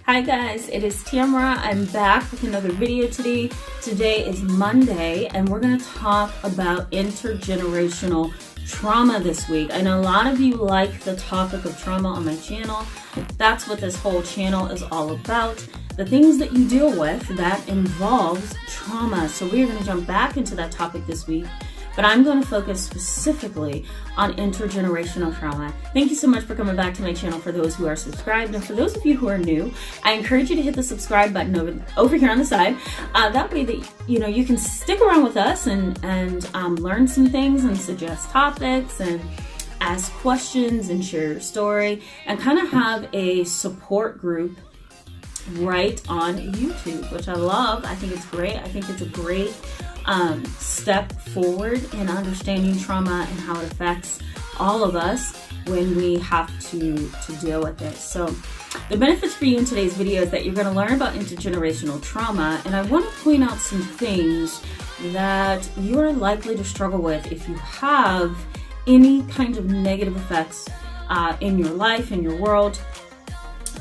Hi guys, it is Tamara. I'm back with another video today. Today is Monday and we're going to talk about intergenerational trauma this week. I know a lot of you like the topic of trauma on my channel. That's what this whole channel is all about. The things that you deal with that involves trauma. So we're going to jump back into that topic this week. But I'm going to focus specifically on intergenerational trauma. Thank you so much for coming back to my channel for those who are subscribed. And for those of you who are new, I encourage you to hit the subscribe button over here on the side. That way that you can stick around with us and learn some things and suggest topics and ask questions and share your story and kind of have a support group right on YouTube, which I love. I think it's great. I think it's a great step forward in understanding trauma and how it affects all of us when we have to deal with it. So the benefits for you in today's video is that you're going to learn about intergenerational trauma, and I want to point out some things that you're likely to struggle with if you have any kind of negative effects in your life, in your world,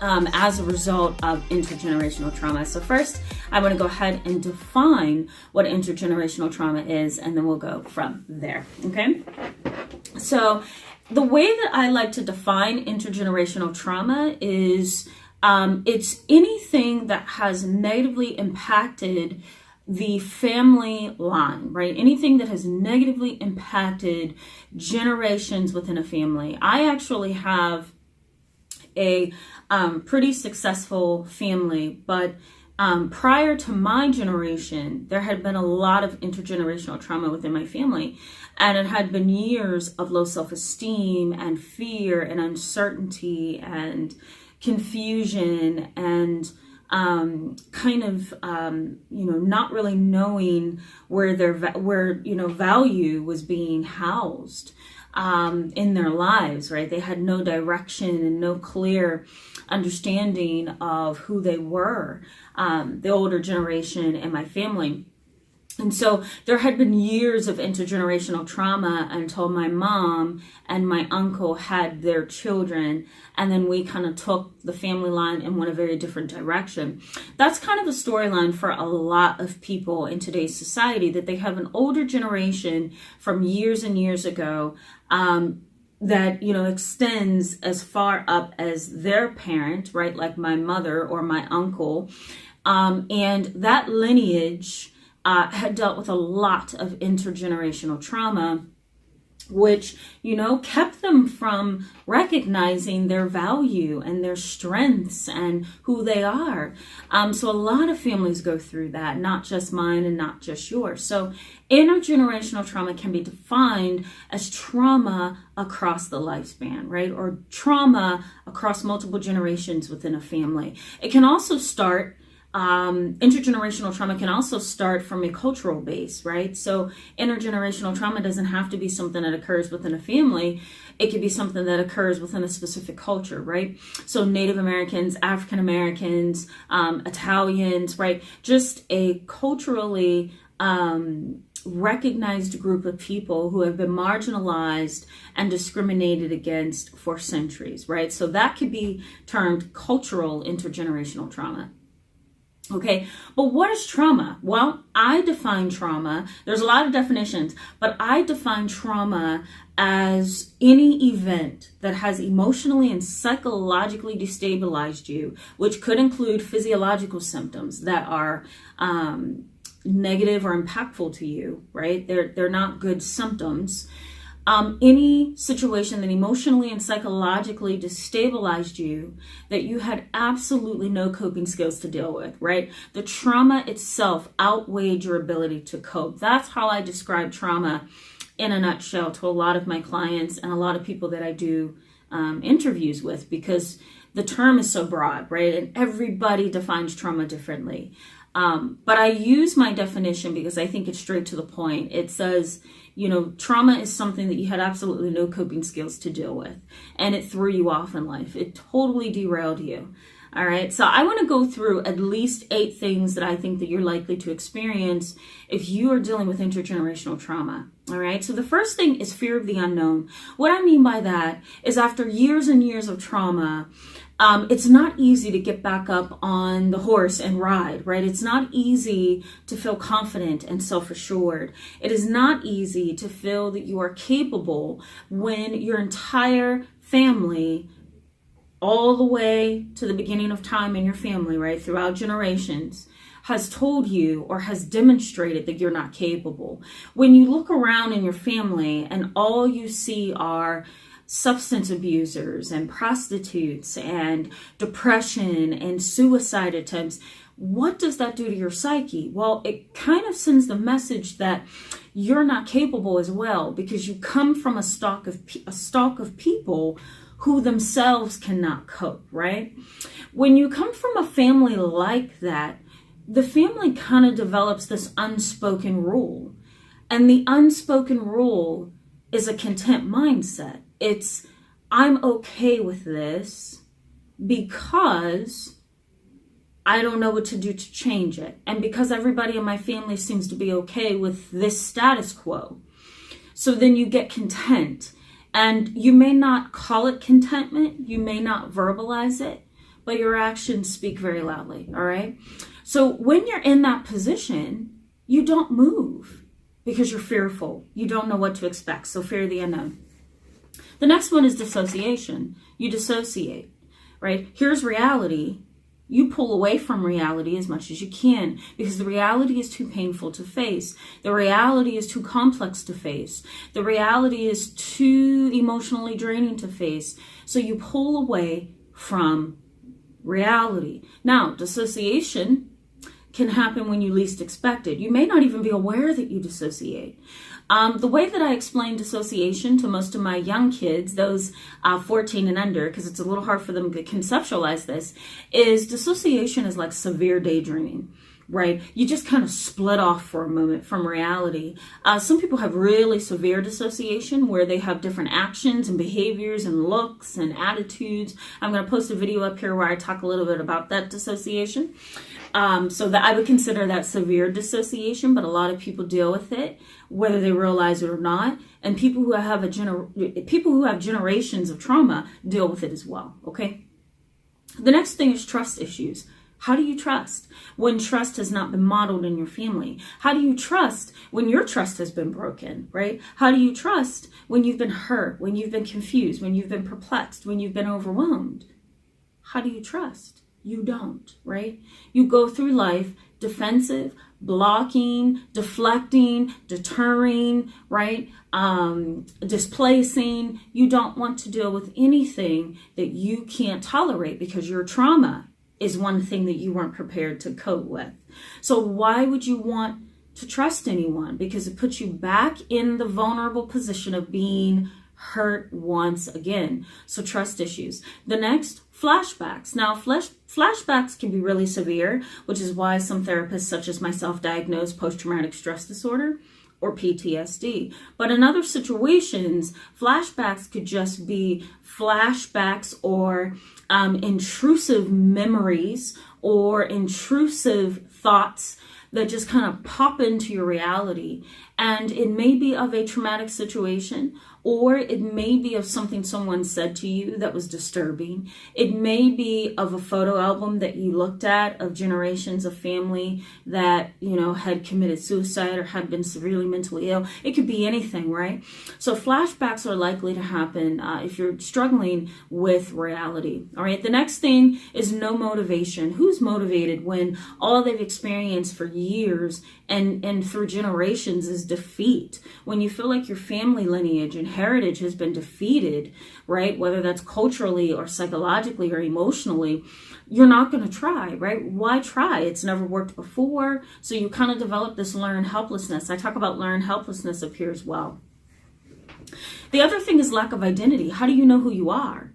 as a result of intergenerational trauma. So first, I'm going to go ahead and define what intergenerational trauma is, and then we'll go from there, okay? So the way that I like to define intergenerational trauma is it's anything that has negatively impacted the family line, right? Anything that has negatively impacted generations within a family. I actually have a pretty successful family, but prior to my generation, there had been a lot of intergenerational trauma within my family, and it had been years of low self-esteem and fear and uncertainty and confusion and not really knowing where value was being housed in their lives, right? They had no direction and no clear understanding of who they were, the older generation and my family. And so there had been years of intergenerational trauma until my mom and my uncle had their children, and then we kind of took the family line and went a very different direction. That's kind of a storyline for a lot of people in today's society, that they have an older generation from years and years ago that extends as far up as their parent, right? Like my mother or my uncle, and that lineage had dealt with a lot of intergenerational trauma, which, kept them from recognizing their value and their strengths and who they are. So a lot of families go through that, not just mine and not just yours. So intergenerational trauma can be defined as trauma across the lifespan, right? Or trauma across multiple generations within a family. It can also start intergenerational trauma can also start from a cultural base, right? So intergenerational trauma doesn't have to be something that occurs within a family. It could be something that occurs within a specific culture, right? So Native Americans, African Americans, Italians, right? Just a culturally recognized group of people who have been marginalized and discriminated against for centuries, right? So that could be termed cultural intergenerational trauma. Okay, but what is trauma? Well, I define trauma, there's a lot of definitions, but I define trauma as any event that has emotionally and psychologically destabilized you, which could include physiological symptoms that are negative or impactful to you, right? They're not good symptoms. Any situation that emotionally and psychologically destabilized you, that you had absolutely no coping skills to deal with, right? The trauma itself outweighed your ability to cope. That's how I describe trauma in a nutshell to a lot of my clients and a lot of people that I do interviews with, because the term is so broad, right? And everybody defines trauma differently. But I use my definition because I think it's straight to the point. It says, trauma is something that you had absolutely no coping skills to deal with, and it threw you off in life. It totally derailed you. All right. So I want to go through at least 8 things that I think that you're likely to experience if you are dealing with intergenerational trauma. All right. So the first thing is fear of the unknown. What I mean by that is after years and years of trauma, It's not easy to get back up on the horse and ride, right? It's not easy to feel confident and self-assured. It is not easy to feel that you are capable when your entire family, all the way to the beginning of time in your family, right, throughout generations, has told you or has demonstrated that you're not capable. When you look around in your family and all you see are substance abusers and prostitutes and depression and suicide attempts, what does that do to your psyche? Well, it kind of sends the message that you're not capable as well, because you come from a stock of people who themselves cannot cope, right? When you come from a family like that, the family kind of develops this unspoken rule. And the unspoken rule is a content mindset. It's, I'm okay with this because I don't know what to do to change it. And because everybody in my family seems to be okay with this status quo. So then you get content. And you may not call it contentment. You may not verbalize it. But your actions speak very loudly, all right? So when you're in that position, you don't move because you're fearful. You don't know what to expect, so fear the unknown. The next one is dissociation. You dissociate, right? Here's reality. You pull away from reality as much as you can because the reality is too painful to face. The reality is too complex to face. The reality is too emotionally draining to face. So you pull away from reality. Now, dissociation can happen when you least expect it. You may not even be aware that you dissociate. The way that I explain dissociation to most of my young kids, those 14 and under, because it's a little hard for them to conceptualize this, is dissociation is like severe daydreaming, right? You just kind of split off for a moment from reality. Some people have really severe dissociation where they have different actions and behaviors and looks and attitudes. I'm going to post a video up here where I talk a little bit about that dissociation. So that I would consider that severe dissociation, but a lot of people deal with it, whether they realize it or not. And people who have generations of trauma deal with it as well. Okay. The next thing is trust issues. How do you trust when trust has not been modeled in your family? How do you trust when your trust has been broken, right? How do you trust when you've been hurt, when you've been confused, when you've been perplexed, when you've been overwhelmed? How do you trust? You don't, right? You go through life defensive, blocking, deflecting, deterring, right? Displacing. You don't want to deal with anything that you can't tolerate because your trauma is one thing that you weren't prepared to cope with. So why would you want to trust anyone? Because it puts you back in the vulnerable position of being hurt once again. So trust issues. The next, flashbacks. Now, flashbacks can be really severe, which is why some therapists such as myself diagnose post-traumatic stress disorder or PTSD. But in other situations, flashbacks could just be flashbacks or intrusive memories or intrusive thoughts that just kind of pop into your reality. And it may be of a traumatic situation, or it may be of something someone said to you that was disturbing. It may be of a photo album that you looked at of generations of family that, had committed suicide or had been severely mentally ill. It could be anything, right? So flashbacks are likely to happen if you're struggling with reality. All right. The next thing is no motivation. Who's motivated when all they've experienced for years and through generations is defeat? When you feel like your family lineage and heritage has been defeated, right? Whether that's culturally or psychologically or emotionally, you're not going to try, right? Why try? It's never worked before. So you kind of develop this learned helplessness. I talk about learned helplessness up here as well. The other thing is lack of identity. How do you know who you are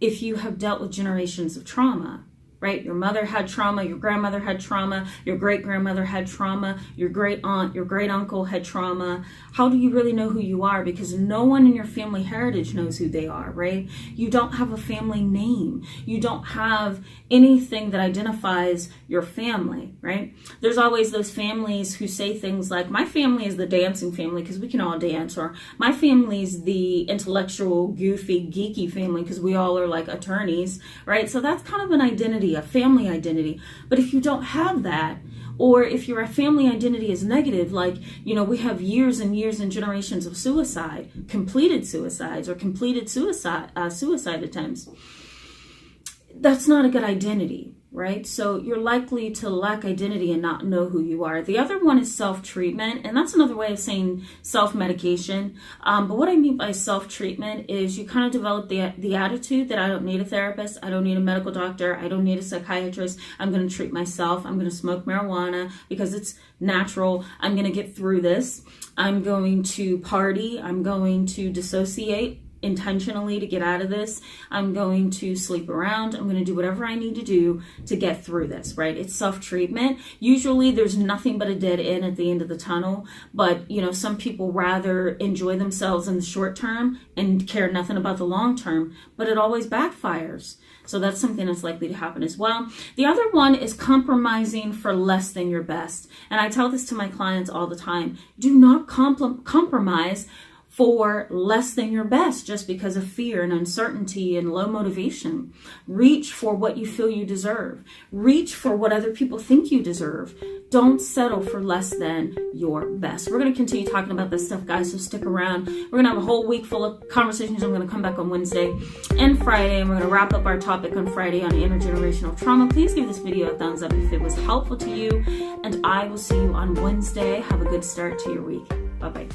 if you have dealt with generations of trauma? right? Your mother had trauma, your grandmother had trauma, your great-grandmother had trauma, your great-aunt, your great-uncle had trauma. How do you really know who you are? Because no one in your family heritage knows who they are, right? You don't have a family name. You don't have anything that identifies your family, right? There's always those families who say things like, my family is the dancing family because we can all dance, or my family's the intellectual, goofy, geeky family because we all are like attorneys, right? So that's kind of an identity, a family identity. But if you don't have that, or if your family identity is negative, like, you know, we have years and years and generations of suicide, completed suicides or completed suicide attempts, that's not a good identity, right? So you're likely to lack identity and not know who you are. The other one is self-treatment, and that's another way of saying self-medication. But what I mean by self-treatment is you kind of develop the attitude that I don't need a therapist, I don't need a medical doctor, I don't need a psychiatrist, I'm going to treat myself, I'm going to smoke marijuana because it's natural, I'm going to get through this, I'm going to party, I'm going to dissociate intentionally to get out of this, I'm going to sleep around, I'm going to do whatever I need to do to get through this, right? It's self-treatment. Usually there's nothing but a dead end at the end of the tunnel, but you know, some people rather enjoy themselves in the short term and care nothing about the long term, but it always backfires. So that's something that's likely to happen as well. The other one is compromising for less than your best. And I tell this to my clients all the time. Do not compromise for less than your best just because of fear and uncertainty and low motivation. Reach for what you feel you deserve. Reach for what other people think you deserve. Don't settle for less than your best. We're going to continue talking about this stuff, guys, so stick around. We're going to have a whole week full of conversations. I'm going to come back on Wednesday and Friday, and we're going to wrap up our topic on Friday on intergenerational trauma. Please give this video a thumbs up if it was helpful to you, and I will see you on Wednesday. Have a good start to your week. Bye-bye.